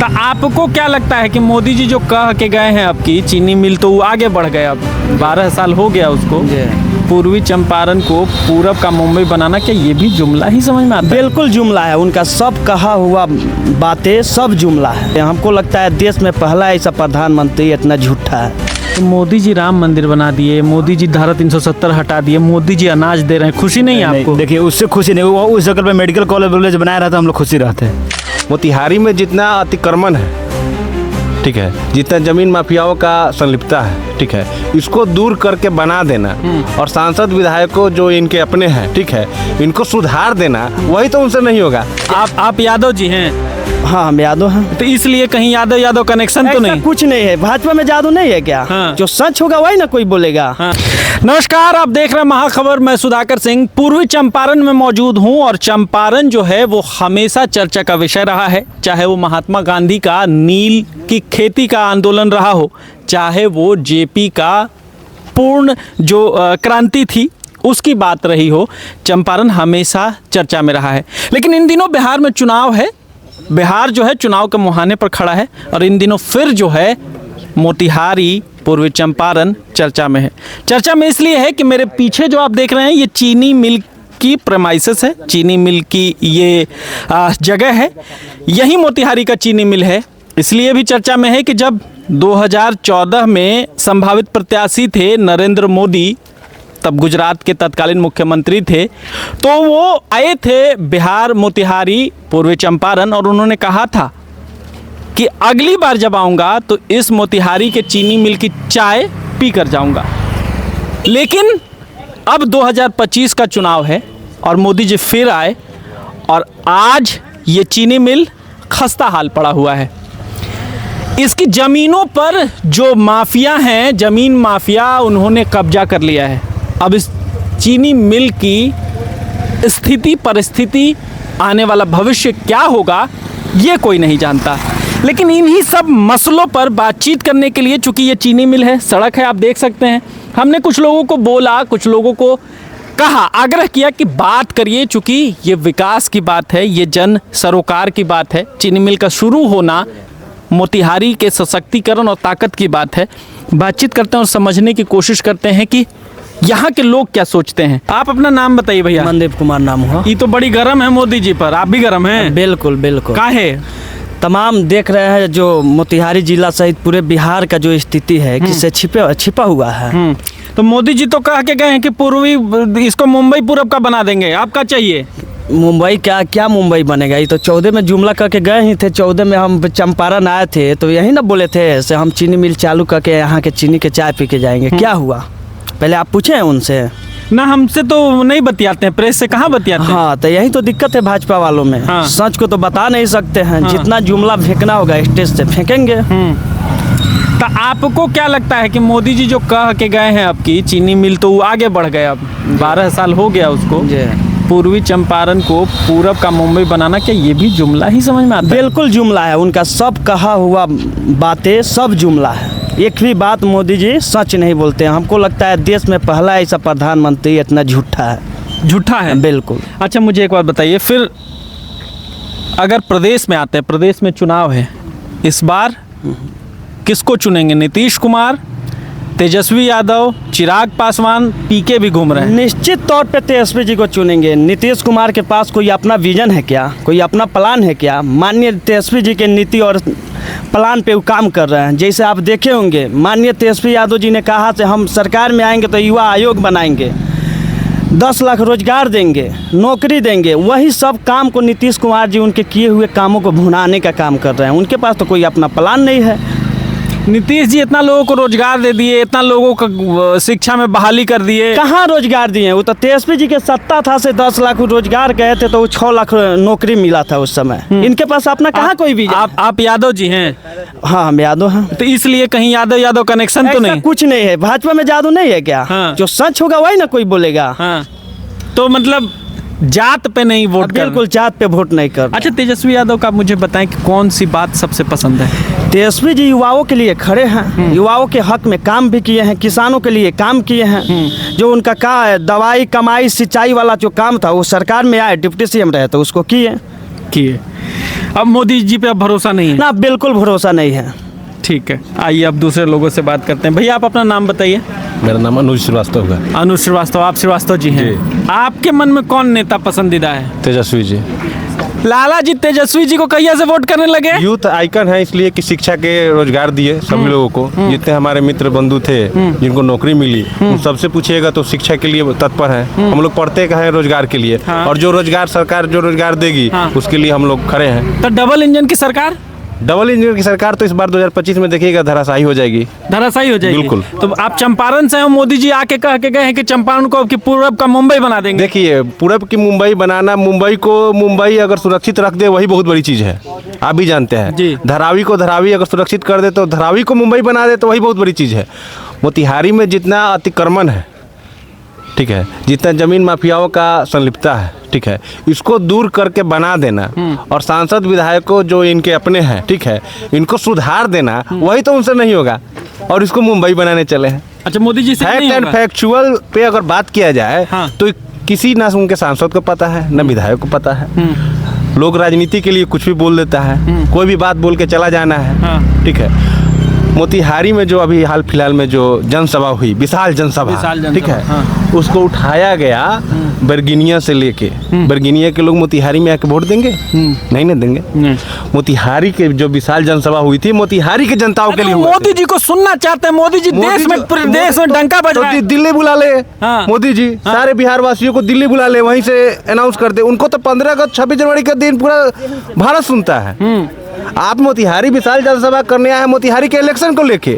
तो आपको क्या लगता है कि मोदी जी जो कह के गए हैं अब की चीनी मिल, तो वो आगे बढ़ गए, अब 12 साल हो गया उसको, पूर्वी चंपारण को पूरब का मुंबई बनाना, क्या ये भी जुमला ही समझ में आता है? बिल्कुल जुमला है, उनका सब कहा हुआ बातें सब जुमला है। हमको लगता है देश में पहला ऐसा प्रधानमंत्री इतना झूठा है। तो मोदी जी राम मंदिर बना दिए, मोदी जी धारा 370 हटा दिए, मोदी जी अनाज दे रहे हैं, खुशी नहीं है आपको? देखिए उससे खुशी नहीं, वो उस जगह पे मेडिकल कॉलेज बनाया रहा था, हम लोग खुशी रहते हैं। मोतिहारी में जितना अतिक्रमण है, ठीक है, जितना जमीन माफियाओं का संलिप्तता है, ठीक है, इसको दूर करके बना देना और सांसद विधायकों जो इनके अपने हैं, ठीक है, इनको सुधार देना, वही तो उनसे नहीं होगा। आप यादव जी हैं? हाँ हम यादव हैं। तो इसलिए कहीं यादव कनेक्शन तो नहीं? कुछ नहीं है, भाजपा में जादू नहीं है क्या? हाँ। जो सच होगा वही ना कोई बोलेगा। हाँ। नमस्कार, आप देख रहे हैं महाखबर, मैं सुधाकर सिंह पूर्वी चंपारण में मौजूद हूं और चंपारण जो है वो हमेशा चर्चा का विषय रहा है, चाहे वो महात्मा गांधी का नील की खेती का आंदोलन रहा हो, चाहे वो जेपी का पूर्ण जो क्रांति थी उसकी बात रही हो, चंपारण हमेशा चर्चा में रहा है। लेकिन इन दिनों बिहार में चुनाव है, बिहार जो है चुनाव के मुहाने पर खड़ा है और इन दिनों फिर जो है मोतिहारी पूर्वी चंपारण चर्चा में है। चर्चा में इसलिए है कि मेरे पीछे जो आप देख रहे हैं ये चीनी मिल की प्रेमाइसेस है, चीनी मिल की ये जगह है, यही मोतिहारी का चीनी मिल है। इसलिए भी चर्चा में है कि जब 2014 में संभावित प्रत्याशी थे नरेंद्र मोदी, तब गुजरात के तत्कालीन मुख्यमंत्री थे, तो वो आए थे बिहार मोतिहारी पूर्वी चंपारण और उन्होंने कहा था कि अगली बार जब आऊँगा तो इस मोतिहारी के चीनी मिल की चाय पी कर जाऊँगा। लेकिन अब 2025 का चुनाव है और मोदी जी फिर आए और आज ये चीनी मिल खस्ता हाल पड़ा हुआ है। इसकी ज़मीनों पर जो माफिया हैं, ज़मीन माफिया, उन्होंने कब्जा कर लिया है। अब इस चीनी मिल की स्थिति परिस्थिति, आने वाला भविष्य क्या होगा ये कोई नहीं जानता। लेकिन इन्हीं सब मसलों पर बातचीत करने के लिए, चूँकि ये चीनी मिल है, सड़क है, आप देख सकते हैं, हमने कुछ लोगों को बोला, कुछ लोगों को कहा, आग्रह किया कि बात करिए, चूँकि ये विकास की बात है, ये जन सरोकार की बात है, चीनी मिल का शुरू होना मोतिहारी के सशक्तिकरण और ताकत की बात है। बातचीत करते हैं और समझने की कोशिश करते हैं कि यहाँ के लोग क्या सोचते हैं। आप अपना नाम बताइए भैया। मनदीप कुमार नाम हुआ। ये तो बड़ी गर्म है मोदी जी पर, आप भी गर्म हैं? बिल्कुल बिल्कुल। काहे? तमाम देख रहे हैं जो मोतिहारी जिला सहित पूरे बिहार का जो स्थिति है किससे छिपा हुआ है। तो मोदी जी तो कह के गए हैं कि पूर्वी इसको मुंबई पूरब का बना देंगे, आपका चाहिए? मुंबई क्या मुंबई बनेगा? ये तो 14 में जुमला करके गए ही थे। 14 में हम चंपारण आए थे तो यही ना बोले थे से हम चीनी मिल चालू करके यहाँ के चीनी के चाय पी के जाएंगे। क्या हुआ पहले आप पूछे हैं उनसे? ना, हमसे तो नहीं बतियाते हैं, प्रेस से कहाँ बतियाते हैं। हाँ, तो यही तो दिक्कत है भाजपा वालों में। हाँ। सच को तो बता नहीं सकते हैं। हाँ। जितना जुमला फेंकना होगा स्टेज से फेंकेंगे। तो आपको क्या लगता है कि मोदी जी जो कह के गए हैं अब की चीनी मिल, तो वो आगे बढ़ गए, अब 12 साल हो गया उसको, पूर्वी चंपारण को पूरब का मुंबई बनाना, क्या ये भी जुमला ही समझ में आता है? बिल्कुल जुमला है, उनका सब कहा हुआ बातें सब जुमला है। एक भी बात मोदी जी सच नहीं बोलते हैं। हमको लगता है देश में पहला ऐसा प्रधानमंत्री इतना झूठा है। झूठा है? बिल्कुल। अच्छा, मुझे एक बात बताइए, फिर अगर प्रदेश में आते हैं, प्रदेश में चुनाव है, इस बार किसको चुनेंगे? नीतीश कुमार, तेजस्वी यादव, चिराग पासवान, पीके भी घूम रहे हैं। निश्चित तौर पे तेजस्वी जी को चुनेंगे। नीतीश कुमार के पास कोई अपना विजन है क्या? कोई अपना प्लान है क्या? माननीय तेजस्वी जी के नीति और प्लान पे वो काम कर रहे हैं। जैसे आप देखे होंगे, माननीय तेजस्वी यादव जी ने कहा से हम सरकार में आएंगे तो युवा आयोग बनाएंगे, 10 लाख रोजगार देंगे, नौकरी देंगे। वही सब काम को नीतीश कुमार जी उनके किए हुए कामों को भुनाने का काम कर रहे हैं। उनके पास तो कोई अपना प्लान नहीं है। नीतीश जी इतना लोगों को रोजगार दे दिए, इतना लोगों को शिक्षा में बहाली कर दिए। कहाँ रोजगार दिए? वो तो तेजस्वी जी के सत्ता था से 10 लाख रोजगार गए थे तो वो 6 लाख नौकरी मिला था उस समय। इनके पास अपना कहाँ कोई भी। आप यादव जी हैं? हाँ हम यादव हैं। तो इसलिए कहीं यादव कनेक्शन तो नहीं? कुछ नहीं है, भाजपा में जादू नहीं है क्या? हाँ। जो सच होगा वही ना कोई बोलेगा। हाँ, तो मतलब जात पे नहीं वोट कर? बिल्कुल जात पे वोट नहीं कर। अच्छा, तेजस्वी यादव का मुझे बताएं कि कौन सी बात सबसे पसंद है? तेजस्वी जी युवाओं के लिए खड़े हैं, युवाओं के हक में काम भी किए हैं, किसानों के लिए काम किए हैं। जो उनका दवाई कमाई सिंचाई वाला जो काम था वो सरकार में आए, डिप्टी सीएम रहे तो उसको किए। अब मोदी जी पे अब भरोसा नहीं है? ना, बिल्कुल भरोसा नहीं है। ठीक है, आइए अब दूसरे लोगों से बात करते हैं। भैया आप अपना नाम बताइए। मेरा नाम अनुज श्रीवास्तव है। अनुज श्रीवास्तव, आप श्रीवास्तव जी हैं। जी। आपके मन में कौन नेता पसंदीदा है? तेजस्वी जी लाला जी तेजस्वी जी को कहिया से वोट करने लगे? यूथ आइकन है, इसलिए कि शिक्षा के रोजगार दिए सभी लोगों को। जितने हमारे मित्र बंधु थे जिनको नौकरी मिली, उन सबसे पूछिएगा तो शिक्षा के लिए तत्पर है। हम लोग पढ़ते हैं रोजगार के लिए, हाँ। और जो रोजगार सरकार जो रोजगार देगी, हाँ। उसके लिए हम लोग खड़े हैं। तो डबल इंजन की सरकार? डबल इंजन की सरकार तो इस बार 2025 में देखिएगा धराशायी हो जाएगी। धराशायी हो जाएगी? बिल्कुल। तो आप चंपारण से हो, मोदी जी आके कह के गए हैं कि चंपारण को कि पूरब का मुंबई बना देंगे। देखिए, पूरब की मुंबई बनाना, मुंबई अगर सुरक्षित रख दे वही बहुत बड़ी चीज़ है, आप भी जानते हैं जी। धरावी को धरावी अगर सुरक्षित कर दे, तो धरावी को मुंबई बना दे तो वही बहुत बड़ी चीज़ है। मोतिहारी में जितना अतिक्रमण है, ठीक है, जितना जमीन माफियाओं का संलिप्तता है, ठीक है, इसको दूर करके बना देना, और सांसद विधायकों जो इनके अपने हैं, ठीक है, इनको सुधार देना, वही तो उनसे नहीं होगा, और इसको मुंबई बनाने चले हैं। अच्छा, मोदी जी से नहीं फैक्ट एंड होगा? फैक्चुअल पे अगर बात किया जाए, हाँ। तो किसी ना उनके सांसद को पता है, ना विधायक को पता है। लोग राजनीति के लिए कुछ भी बोल देता है, कोई भी बात बोल के चला जाना है, हाँ। ठीक है। मोतिहारी में जो अभी हाल फिलहाल में जो जनसभा हुई, विशाल जनसभा, ठीक है, हाँ। उसको उठाया गया बरगिनिया से लेके। बरगिनिया के लोग मोतिहारी में आके वोट देंगे? नहीं ना देंगे। नहीं। मोतिहारी के जो विशाल जनसभा हुई थी, मोतिहारी के जनताओं के लिए हुआ। मोदी जी को सुनना चाहते हैं। मोदी जी देश में डंका बज रहा है। दिल्ली बुला ले, हाँ। मोदी जी सारे बिहार वासियों को दिल्ली बुला ले, वहीं से अनाउंस कर दे। उनको तो 15 अगस्त 26 जनवरी का दिन पूरा भारत सुनता है। आप मोतिहारी विशाल जनसभा करने आए हैं मोतिहारी के इलेक्शन को लेके।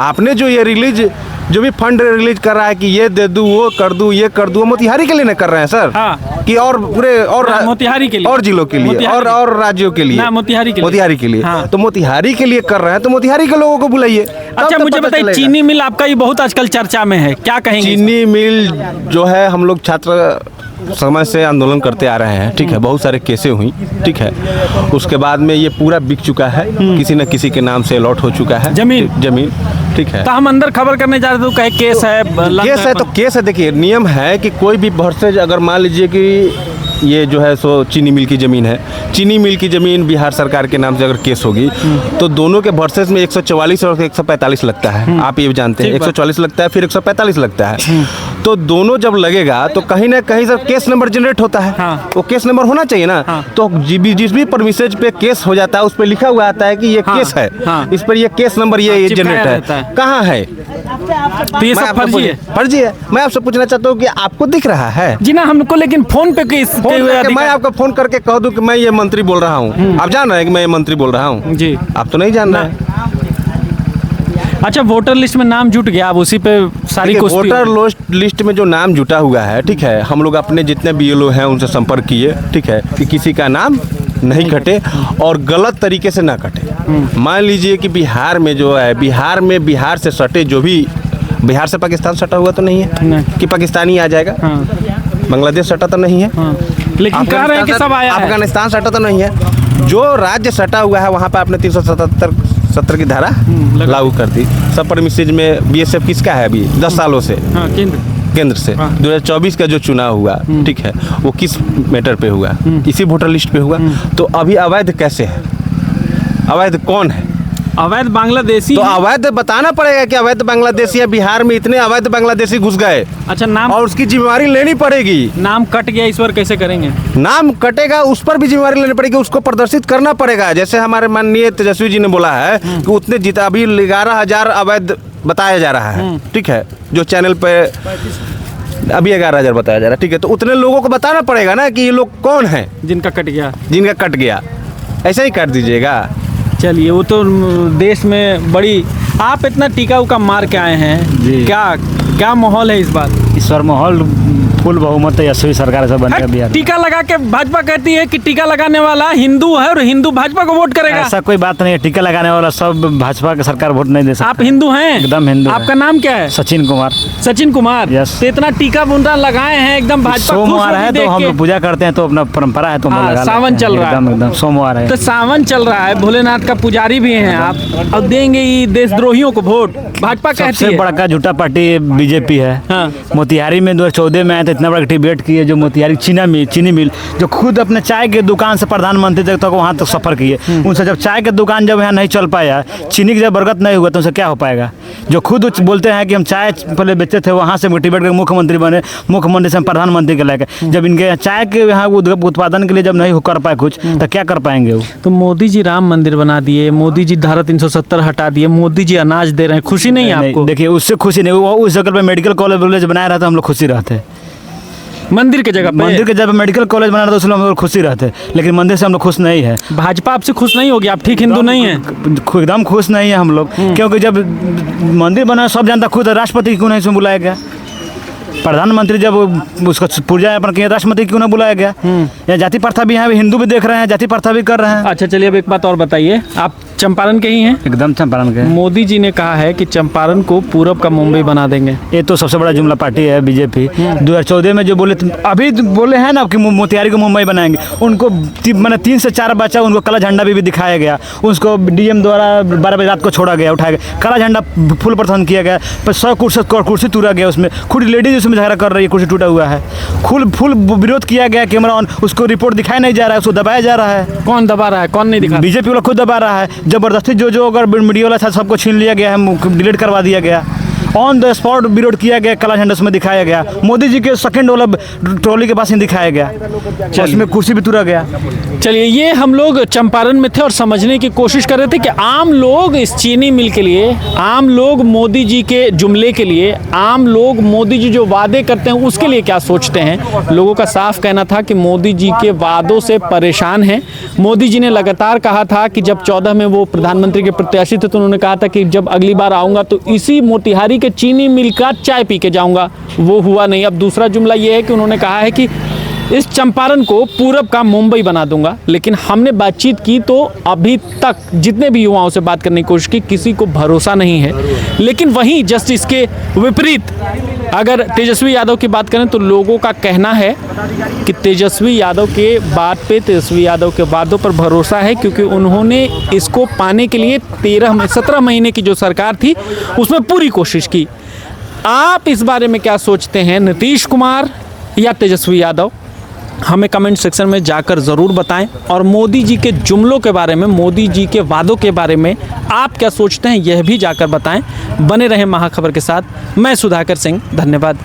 आपने जो ये जो भी फंड रिलीज कर रहा है कि ये दे दूं, वो कर दूं, ये कर दूं, मोतिहारी के लिए ना कर रहे हैं सर। हाँ। कि और पूरे और हाँ, मोतिहारी के लिए, और जिलों के लिए, मोतिहारी और राज्यों के लिए ना, मोतिहारी के लिए। हाँ। हाँ। तो मोतिहारी के लिए कर रहे हैं, तो मोतिहारी के लोगों को बुलाइए। अच्छा, मुझे बताइए, चीनी मिल आपका ये बहुत आजकल चर्चा में है, क्या कहेंगे? चीनी मिल जो है, हम लोग छात्र समय से आंदोलन करते आ रहे हैं, ठीक है, बहुत सारे केसें हुई, ठीक है, उसके बाद में ये पूरा बिक चुका है, किसी न किसी के नाम से अलॉट हो चुका है जमीन, ठीक है। तो हम अंदर खबर करने जा रहे थे तो कहे केस है, तो केस है। देखिए, नियम है कि कोई भी भरसेज, अगर मान लीजिए कि ये जो है सो चीनी मिल की ज़मीन है, चीनी मिल की ज़मीन बिहार सरकार के नाम से अगर केस होगी, तो दोनों के वर्सेस में 144 और 145 लगता है। आप ये जानते हैं, 144 लगता है, फिर 145 लगता है। तो दोनों जब लगेगा तो कहीं ना कहीं सर केस नंबर जनरेट होता है। हाँ। वो केस नंबर होना चाहिए ना। हाँ। तो जिस भी परमिसेज पे केस हो जाता है, उस पर लिखा हुआ आता है कि ये हाँ। केस है। हाँ। इस पर ये केस नंबर ये जनरेट रहता है। है। कहाँ है? तो ये सब फर्जी है। फर्जी है। मैं आपसे पूछना चाहता हूँ कि आपको दिख रहा है? जी ना, हमको लेकिन फोन पे मैं आपको फोन करके कह दूं कि मैं ये मंत्री बोल रहा हूँ, आप जान रहे हैं कि मैं ये मंत्री बोल रहा हूँ? जी। आप तो नहीं जान रहे हैं। अच्छा, वोटर लिस्ट में नाम जुट गया, अब उसी पे सारी वोटर लिस्ट में जो नाम जुटा हुआ है, ठीक है, हम लोग अपने जितने BLO हैं उनसे संपर्क किए, ठीक है, कि किसी का नाम नहीं कटे और गलत तरीके से ना कटे। मान लीजिए कि बिहार में जो है, बिहार से सटे जो भी, बिहार से पाकिस्तान सटा हुआ तो नहीं है कि पाकिस्तानी आ जाएगा। हाँ। बांग्लादेश सटा तो नहीं है। हाँ। लेकिन कह रहे हैं कि सब आया है। अफगानिस्तान सटा तो नहीं है। जो राज्य सटा हुआ है वहाँ पे आपने 377 की धारा लागू कर दी। सब परमिसेज में BSF किसका है अभी 10 सालों से? हाँ, केंद्र से। 2024 का जो चुनाव हुआ, ठीक है, वो किस मैटर पे हुआ? इसी वोटर लिस्ट पे हुआ। तो अभी अवैध कैसे है? अवैध कौन है? अवैध बांग्लादेशी। तो अवैध बताना पड़ेगा कि अवैध बांग्लादेशी है। बिहार में इतने अवैध बांग्लादेशी घुस गए। अच्छा, नाम और उसकी जिम्मेवारी लेनी पड़ेगी। नाम कट गया, इस पर कैसे करेंगे? नाम कटेगा, उस पर भी जिम्मेवारी लेनी पड़ेगी, उसको प्रदर्शित करना पड़ेगा। जैसे हमारे माननीय तेजस्वी जी ने बोला है कि उतने जीता, अभी 11,000 अवैध बताया जा रहा है, ठीक है, जो चैनल पे अभी 11,000 बताया जा रहा है, ठीक है। तो उतने लोगों को बताना पड़ेगा ना कि ये लोग कौन है जिनका कट गया। ऐसा ही काट दीजिएगा। चलिए, वो तो देश में बड़ी, आप इतना टीका उका मार के आए हैं जी। क्या माहौल है इस बार? इस बार माहौल फुल बहुमत तेजस्वी सरकार से बनेगा बिहार। टीका लगा के भाजपा कहती है कि टीका लगाने वाला हिंदू है और हिंदू भाजपा को वोट करेगा। ऐसा कोई बात नहीं है, टीका लगाने वाला सब भाजपा के सरकार वोट नहीं दे सकता। आप हिंदू हैं? एकदम हिंदू। आपका नाम क्या है? सचिन कुमार। सचिन कुमार। यस। तो इतना टीका बुंदा लगाए हैं, एकदम भाजपा सोमवार है तो हम लोग पूजा करते हैं, तो अपना परंपरा है, तो हम लगा लेते हैं। सावन चल रहा है। एकदम सोमवार है तो सावन चल रहा है, भोलेनाथ का पुजारी भी हैं आप, और देंगे ये देशद्रोहियों को वोट? भाजपा कहती सबसे है बड़का झूठा पार्टी BJP है। हाँ। मोतिहारी में 2014 में आए थे प्रधानमंत्री इतना बड़ा डिबेट किए, जो मोतिहारी चीनी मिल जो खुद अपने चाय के दुकान से प्रधानमंत्री तक वहाँ तक सफ़र किए, उनसे जब चाय के दुकान जब यहाँ नहीं चल पाया, चीनी की जब बरकत नहीं हुआ तो उनसे क्या हो पाएगा। जो खुद बोलते हैं कि हम चाय पहले बेचते थे, वहाँ से डिबेट करके मुख्यमंत्री बने, मुख्यमंत्री से हम प्रधानमंत्री के लेकर, जब इनके चाय के यहाँ उत्पादन के लिए जब नहीं कर पाए कुछ, तो क्या कर पाएंगे वो। तो मोदी जी राम मंदिर बना दिए, मोदी जी धारा 370 हटा दिए, मोदी जी अनाज दे रहे हैं, खुशी नहीं है आपको? देखिए उससे खुशी नहीं, वो उस जगह पे मेडिकल कॉलेज बनाया रहता, हम लोग खुशी रहते। मंदिर के जगह पे, मंदिर के जब मेडिकल कॉलेज बना रहा था उसमें हम लोग खुशी रहते, लेकिन मंदिर से हम लोग खुश नहीं है। भाजपा आपसे खुश नहीं होगी? आप ठीक हिंदू नहीं हैं? एकदम खुश नहीं है हम लोग, क्योंकि जब मंदिर बना सब जानता, खुद राष्ट्रपति क्यों नहीं इसमें बुलाया गया, प्रधानमंत्री जब उसका पूजा अपन किया, राष्ट्रपति क्यों ना बुलाया गया। या जाति प्रथा भी है, हिंदू भी देख रहे हैं, जाति प्रथा भी कर रहे हैं। अच्छा चलिए, अब एक बात और बताइए, आप चंपारण के ही हैं? एकदम चंपारण के। मोदी जी ने कहा है कि चंपारण को पूरब का मुंबई बना देंगे। ये तो सबसे बड़ा जुमला पार्टी है बीजेपी। 2014 में जो बोले, अभी बोले हैं ना कि मोतिहारी को मुंबई बनाएंगे, उनको मैंने 3 से 4 बच्चा उनको काला झंडा भी दिखाया गया, उसको डीएम द्वारा 12 बजे रात को छोड़ा गया, उठाया गया, काला झंडा फुल प्रदर्शन किया गया, 100 कुर्सी टूटा गया, उसमें खुद लेडीज उसमें झगड़ा कर रही है, कुर्सी टूटा हुआ है, फुल विरोध किया गया, कैमरा ऑन, उसको रिपोर्ट दिखाया नहीं जा रहा है, उसको दबाया जा रहा है। कौन दबा रहा है, कौन नहीं दिखा? बीजेपी वाला खुद दबा रहा है, जबरदस्ती जो अगर मीडिया वाला था सबको छीन लिया गया है, डिलीट करवा दिया गया, ऑन द स्पॉट विरोध किया गया, काला झंडा उसमें दिखाया गया, मोदी जी के सेकंड वाला ट्रॉली के पास ही दिखाया गया, उसमें कुर्सी भी तुरा गया। चलिए, ये हम लोग चंपारण में थे और समझने की कोशिश कर रहे थे कि आम लोग इस चीनी मिल के लिए, आम लोग मोदी जी के जुमले के लिए, आम लोग मोदी जी जो वादे करते हैं उसके लिए क्या सोचते हैं। लोगों का साफ कहना था कि मोदी जी के वादों से परेशान हैं। मोदी जी ने लगातार कहा था कि जब 14 में वो प्रधानमंत्री के प्रत्याशी थे तो उन्होंने कहा था कि जब अगली बार आऊँगा तो इसी मोतिहारी के चीनी मिल का चाय पी के जाऊँगा, वो हुआ नहीं। अब दूसरा जुमला ये है कि उन्होंने कहा है कि इस चंपारण को पूरब का मुंबई बना दूंगा। लेकिन हमने बातचीत की तो अभी तक जितने भी युवाओं से बात करने की कोशिश की, किसी को भरोसा नहीं है। लेकिन वहीं जस्ट इसके विपरीत अगर तेजस्वी यादव की बात करें तो लोगों का कहना है कि तेजस्वी यादव के बात पे, तेजस्वी यादव के वादों पर भरोसा है, क्योंकि उन्होंने इसको पाने के लिए 17 महीने की जो सरकार थी उसमें पूरी कोशिश की। आप इस बारे में क्या सोचते हैं, नीतीश कुमार या तेजस्वी यादव? हमें कमेंट सेक्शन में जाकर ज़रूर बताएं। और मोदी जी के जुमलों के बारे में, मोदी जी के वादों के बारे में आप क्या सोचते हैं, यह भी जाकर बताएं। बने रहें महाखबर के साथ। मैं सुधाकर सिंह, धन्यवाद।